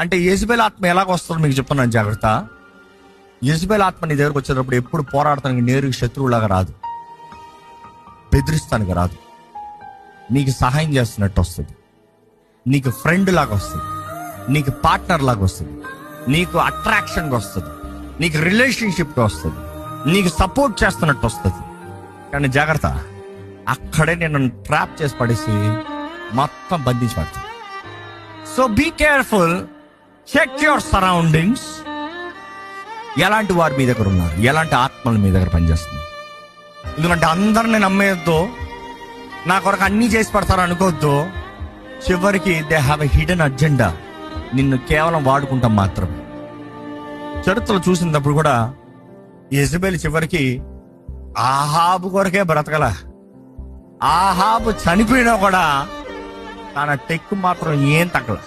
అంటే యెజబెల్ ఆత్మ ఎలాగ వస్తుందో మీకు చెప్తున్నాను జాగ్రత్త. యెజబెల్ ఆత్మ నీ దగ్గరకు వచ్చేటప్పుడు ఎప్పుడు పోరాడటానికి నేరుగా శత్రువులాగా రాదు, బెదిరిస్తానికి రాదు. నీకు సహాయం చేస్తున్నట్టు వస్తుంది, నీకు ఫ్రెండ్ లాగా వస్తుంది, నీకు పార్ట్నర్ లాగా వస్తుంది, నీకు అట్రాక్షన్గా వస్తుంది, నీకు రిలేషన్షిప్గా వస్తుంది, నీకు సపోర్ట్ చేస్తున్నట్టు వస్తుంది. కానీ జాగ్రత్త, అక్కడే నేను ట్రాప్ చేసి పడేసి మొత్తం బంధించి పడుతుంది. So be careful, check your surroundings. ఎలాంటి వారు మీ దగ్గర ఉన్నారు, ఎలాంటి ఆత్మలు మీ దగ్గర పనిచేస్తుంది. ఎందుకంటే అందరిని నమ్మేయద్దు, నా కొరకు అన్నీ చేసి పడతారు అనుకోవద్దు. చివరికి they have a hidden agenda, నిన్ను కేవలం వాడుకుంటాం మాత్రమే. చరిత్రలో చూసినప్పుడు కూడా యెజబెల్ చివరికి ఆహాబు కొరకే బ్రతకల. ఆహాబు చనిపోయినా కూడా తన టెక్కు మాత్రం ఏం తగ్గల.